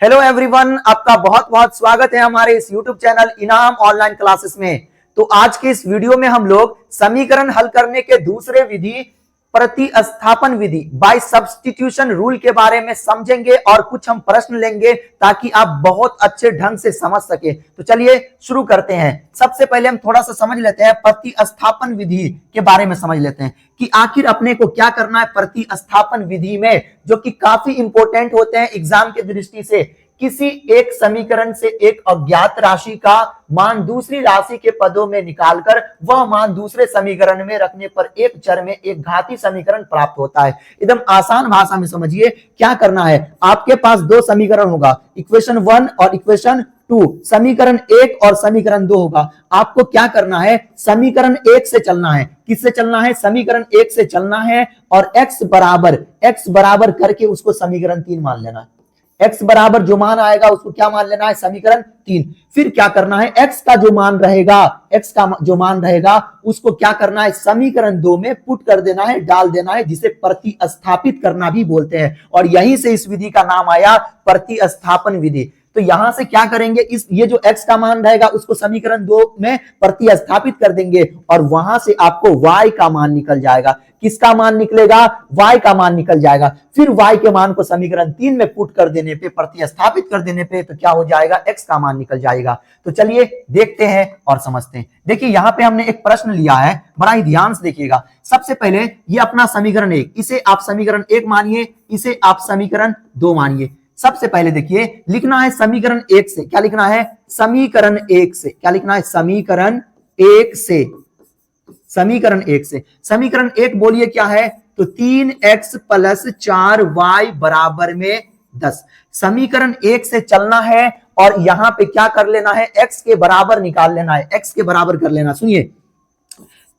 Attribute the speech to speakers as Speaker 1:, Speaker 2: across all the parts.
Speaker 1: Hello everyone, आपका बहुत बहुत स्वागत है हमारे इस यूट्यूब चैनल इनाम ऑनलाइन क्लासेस में। तो आज के इस वीडियो में हम लोग समीकरण हल करने के दूसरे विधि प्रतिस्थापन विधि बाय सब्स्टिट्यूशन रूल के बारे में समझेंगे और कुछ हम प्रश्न लेंगे ताकि आप बहुत अच्छे ढंग से समझ सके। तो चलिए शुरू करते हैं। सबसे पहले हम थोड़ा सा समझ लेते हैं प्रतिस्थापन विधि के बारे में, समझ लेते हैं कि आखिर अपने को क्या करना है प्रतिस्थापन विधि में, जो कि काफी इंपॉर्टेंट होते हैं एग्जाम की दृष्टि से। किसी एक समीकरण से एक अज्ञात राशि का मान दूसरी राशि के पदों में निकालकर वह मान दूसरे समीकरण में रखने पर एक चर में एक घातीय समीकरण प्राप्त होता है। एकदम आसान भाषा में समझिए क्या करना है। आपके पास दो समीकरण होगा, इक्वेशन 1 और इक्वेशन 2, समीकरण 1 और समीकरण 2 होगा। आपको क्या करना है, समीकरण 1 से चलना है। किससे चलना है? समीकरण 1 से चलना है और x बराबर करके उसको समीकरण 3 मान लेना है। x बराबर जो मान आएगा उसको क्या मान लेना है? समीकरण 3। फिर क्या करना है, x का जो मान रहेगा उसको क्या करना है? समीकरण 2 में पुट कर देना है, डाल देना है, जिसे प्रतिस्थापित करना भी बोलते हैं। और यहीं से इस विधि का नाम आया प्रतिस्थापन विधि। तो यहां से क्या करेंगे, ये जो x का मान रहेगा उसको समीकरण 2 में प्रतिस्थापित कर देंगे और वहां से आपको y का मान निकल जाएगा। किसका मान निकलेगा? y का मान निकल जाएगा। फिर y के मान को समीकरण 3 में पुट कर देने पे, प्रतिस्थापित कर देने पे तो क्या हो जाएगा? x का मान निकल जाएगा। तो चलिए देखते हैं और समझते हैं। देखिए यहां पे हमने एक प्रश्न लिया है, बड़ा ही ध्यान से देखिएगा। सबसे पहले ये अपना समीकरण 1, इसे आप समीकरण 1 मानिए, इसे आप समीकरण 2 मानिए। सबसे पहले देखिए लिखना है समीकरण 1 से। क्या लिखना है? समीकरण 1 से। क्या लिखना है? समीकरण 1 से। समीकरण 1 से। समीकरण 1 बोलिए क्या है? तो 3x प्लस 4y बराबर में 10। समीकरण 1 से चलना है और यहां पे क्या कर लेना है? x के बराबर निकाल लेना है, x के बराबर कर लेना। सुनिए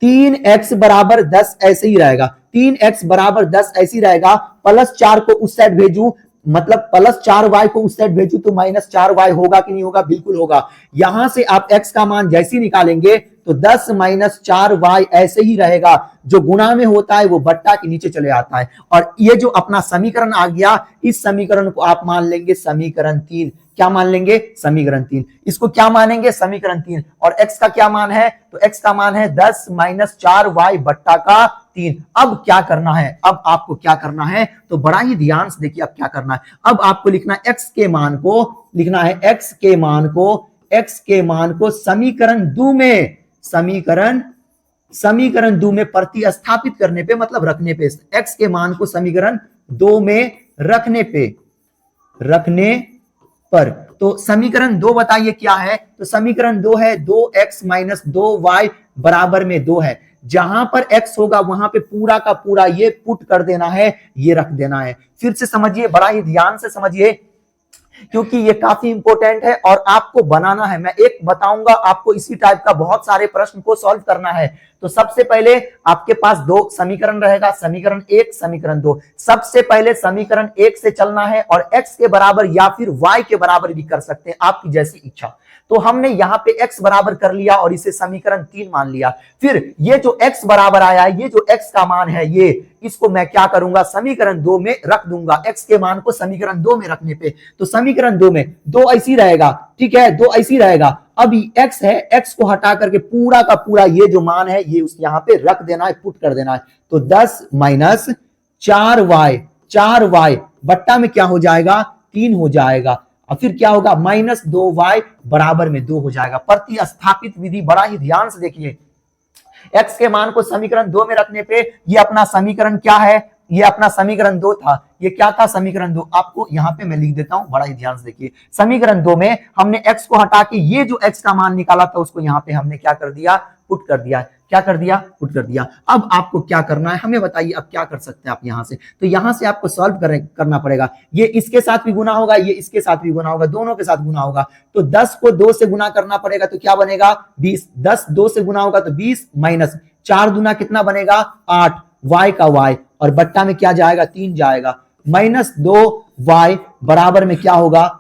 Speaker 1: 3x बराबर 10 ऐसे ही रहेगा, 3x बराबर 10 ऐसे ही रहेगा। प्लस 4 को उस साइड भेजू, मतलब प्लस 4y को उस साइड भेजू तो माइनस 4y होगा कि नहीं होगा? बिल्कुल होगा। यहां से आप x का मान जैसे ही निकालेंगे तो 10 माइनस 4y ऐसे ही रहेगा। जो गुणा में होता है वो बट्टा के नीचे चले आता है। और ये जो अपना समीकरण आ गया, इस समीकरण को आप मान लेंगे समीकरण 3। क्या मान लेंगे? समीकरण 3। इसको क्या मानेंगे? समीकरण 3। और x का क्या मान है? तो x का मान है 10 माइनस 4y बट्टा का 3। अब क्या करना है? अब आपको क्या करना है? तो बड़ा ही ध्यान से देखिए अब क्या करना है। अब आपको लिखना है x के मान को, लिखना है x के मान को समीकरण 2 में, समीकरण 2 में प्रतिस्थापित करने पे, मतलब रखने पे, x के मान को समीकरण 2 में रखने पर। तो समीकरण 2 बताइए क्या है? तो समीकरण 2 है 2x माइनस 2y बराबर में 2 है। जहां पर x होगा वहां पे पूरा का पूरा ये पुट कर देना है, ये रख देना है। फिर से समझिए, बड़ा ही ध्यान से समझिए क्योंकि ये काफी इंपॉर्टेंट है और आपको बनाना है। मैं एक बताऊंगा आपको, इसी टाइप का बहुत सारे प्रश्न को सॉल्व करना है। तो सबसे पहले आपके पास दो समीकरण रहेगा, समीकरण 1, समीकरण 2। सबसे पहले समीकरण 1 से चलना है और x के बराबर या फिर y के बराबर भी कर सकते हैं, आपकी जैसी इच्छा। तो हमने यहां पे x बराबर कर लिया और इसे समीकरण 3 मान लिया। फिर ये जो x बराबर आया है, ये जो x का मान है, ये इसको मैं क्या करूंगा? समीकरण 2 में रख दूंगा, x के मान को समीकरण 2 में रखने पे। तो समीकरण 2 में 2 ऐसी रहेगा, ठीक है, 2 ऐसी रहेगा। अभी x है, x को हटा करके पूरा का पूरा ये जो मान है ये उस यहां पे रख देना है, पुट कर देना है। तो 10 माइनस 4y बट्टा में क्या हो जाएगा? 3 हो जाएगा। और फिर क्या होगा? माइनस 2y बराबर में 2 हो जाएगा। प्रतिस्थापित विधि बड़ा ही ध्यान से देखिए। x के मान को समीकरण 2 में रखने पे ये अपना समीकरण क्या है? ये अपना समीकरण 2 था। ये क्या था? समीकरण 2। आपको यहां पे मैं लिख देता हूं, बड़ा ही ध्यान से देखिए। समीकरण 2 में हमने x को हटा के ये जो x का मान निकाला था उसको यहां पे हमने क्या कर दिया? पुट कर दिया। क्या कर दिया? पुट कर दिया। अब आपको क्या करना है, हमें बताइए अब क्या कर सकते हैं आप यहां से? तो यहां से आपको सॉल्व करना पड़ेगा। ये इसके साथ भी गुना होगा, ये इसके साथ भी गुना होगा, दोनों के साथ गुना होगा। तो 10 को 2 से गुना करना पड़ेगा तो क्या बनेगा? 20। 10 2 से गुना होगा तो 20 माइनस 4 दुना कितना बनेगा? 8, y का y, और बट्टा में क्या जाएगा? 3 जाएगा। माइनस 2y बराबर में क्या होगा?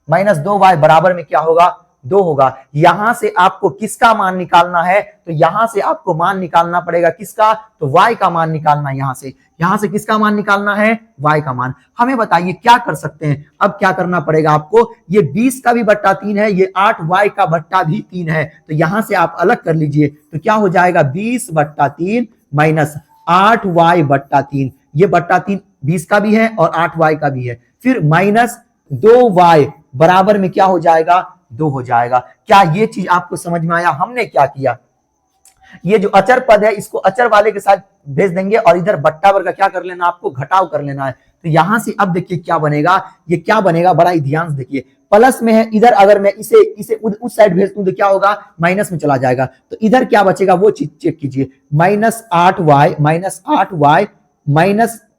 Speaker 1: माइनस 2y बराबर में क्या होगा? 2 होगा। यहां से आपको किसका मान निकालना है, तो यहां से आपको मान निकालना पड़ेगा किसका, तो y का मान निकालना है। यहां से किसका मान निकालना है, y का मान। हमें बताइए क्या कर सकते हैं, अब क्या करना पड़ेगा आपको, ये 20 का भी बट्टा 3 है, ये 8y का बट्टा भी 3 है, तो यहां से आप अलग कर लीजिए, तो क्या हो जाएगा 20/3 माइनस 8y बट्टा 3, ये बट्टा 3 20 का भी है और 8y का भी है, फिर माइनस 2y बराबर में क्या हो जाएगा, 2 हो जाएगा। क्या ये चीज आपको समझ में आया, हमने क्या किया, ये जो अचर पद है इसको अचर वाले के साथ भेज देंगे और इधर बट्टा वर्ग का क्या कर लेना, आपको घटाव कर लेना है। तो यहां से अब देखिए क्या बनेगा, ये क्या बनेगा, बड़ा ही ध्यान से देखिए, प्लस में है, इधर अगर मैं इसे उस साइड भेज दूं तो क्या होगा, माइनस में चला जाएगा, तो इधर क्या बचेगा वो चीज चेक कीजिए, -8y माइनस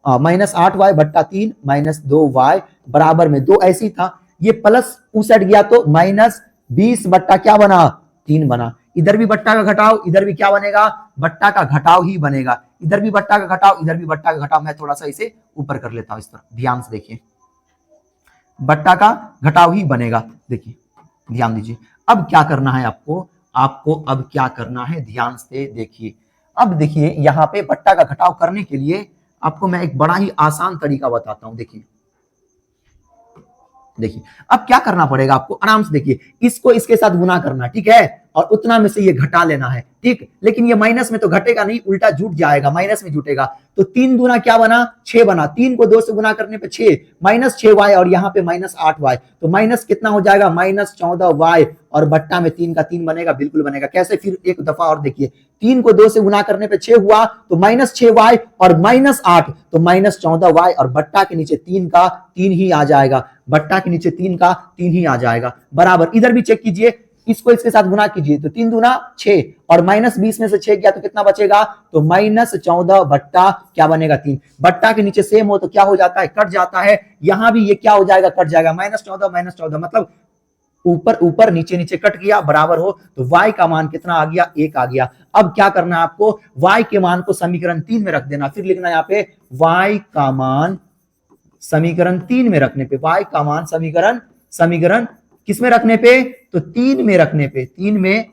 Speaker 1: 8y बट्टा 3 माइनस 2y बराबर में 2 ऐसी था, ये प्लस उस साइड गया तो -20 बट्टा क्या बना, 3 बना। इधर भी बट्टा का घटाव, इधर भी क्या बनेगा, बट्टा का घटाव ही बनेगा, इधर भी बट्टा का घटाव, इधर भी बट्टा का घटाव। मैं थोड़ा सा इसे ऊपर कर लेता हूं, इस तरह ध्यान से देखिए, बट्टा का घटाव ही बनेगा। देखिए ध्यान दीजिए, अब क्या करना है आपको अब क्या करना है, ध्यान से देखिए। अब देखिए यहाँ पे बट्टा का घटाव करने के लिए आपको मैं एक बड़ा ही आसान तरीका बताता हूं। देखिए अब क्या करना पड़ेगा आपको, आराम से देखिए, इसको इसके साथ गुना करना, ठीक है, और उतना में से ये घटा लेना है, ठीक। लेकिन ये माइनस में तो घटेगा नहीं, उल्टा जुट जाएगा, माइनस में जुटेगा, तो 3 दूना क्या बना, 6 बना, 3 को 2 से गुना करने पे 6, -6y और यहाँ पे -8y, तो माइनस कितना हो जाएगा, -14y और बट्टा में 3 का 3 बनेगा, बिल्कुल बनेगा। कैसे, फिर एक दफा और देखिए, 3 को 2 से गुना करने पे 6 हुआ, तो -6y और -8 तो -14y और बट्टा के नीचे 3 का 3 ही आ जाएगा, बट्टा के नीचे 3 का 3 ही आ जाएगा, बराबर। इधर भी चेक कीजिए, इसको इसके साथ गुना कीजिए, तो 3 दूना 6 और -20 में से 6 गया तो कितना बचेगा, तो -14 बट्टा क्या बनेगा, 3। बट्टा के नीचे सेम हो तो क्या हो जाता है, कट जाता है, यहां भी ये क्या हो जाएगा, कट जाएगा, -14 मतलब ऊपर ऊपर नीचे नीचे कट गया, बराबर हो, तो y का मान कितना आ गया, 1 आ गया। अब क्या करना है आपको, y के मान को समीकरण 3 में रख देना, फिर लिखना यहाँ पे y का मान समीकरण 3 में रखने पे, y का मान समीकरण किस में रखने पे, तो 3 में रखने पे, 3 में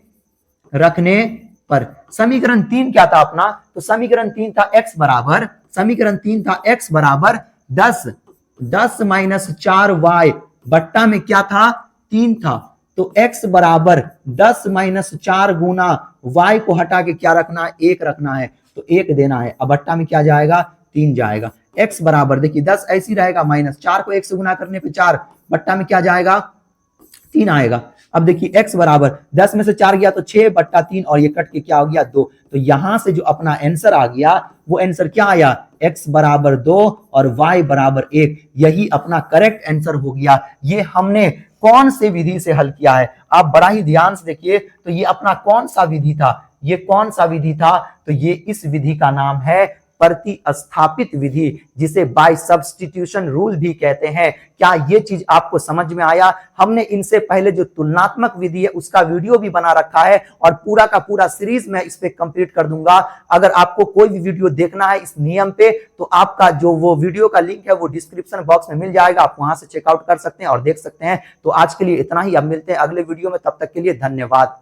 Speaker 1: रखने पर समीकरण 3 क्या था अपना, तो समीकरण 3 था x बराबर, समीकरण 3 था x बराबर 10 माइनस 4y बट्टा में क्या था, 3 था, तो x बराबर 10 माइनस 4 गुना y को हटा के क्या रखना है, 1 रखना है, तो 1 देना है। अब बट्टा में क्या जाएगा, 3 जाएगा। x बराबर देखिए 10 ऐसी रहेगा, माइनस 4 को 1 से गुना करने पे 4, बट्टा में क्या जाएगा, 3 आएगा। अब देखिए x बराबर 10 में से 4 गया तो 6 बट्टा 3 और ये कट के क्या हो गया, 2। तो यहां से जो अपना आंसर आ गया वो आंसर क्या आया, x बराबर 2 और y बराबर 1, यही अपना करेक्ट आंसर हो गया। ये हमने कौन से विधि से हल किया है, आप बड़ा ही ध्यान से देखिए, तो ये अपना कौन सा विधि था, ये कौन सा विधि था, तो ये इस विधि का नाम है प्रतिस्थापित विधि, जिसे बाय सब्स्टिट्यूशन रूल भी कहते हैं। क्या ये चीज आपको समझ में आया? हमने इनसे पहले जो तुलनात्मक विधि है उसका वीडियो भी बना रखा है और पूरा का पूरा सीरीज मैं इस पे कंप्लीट कर दूंगा। अगर आपको कोई भी वीडियो देखना है इस नियम पे तो आपका जो वो वीडियो का लिंक है वो डिस्क्रिप्शन बॉक्स में मिल जाएगा, आप वहां से चेकआउट कर सकते हैं और देख सकते हैं। तो आज के लिए इतना ही, अब मिलते हैं अगले वीडियो में, तब तक के लिए धन्यवाद।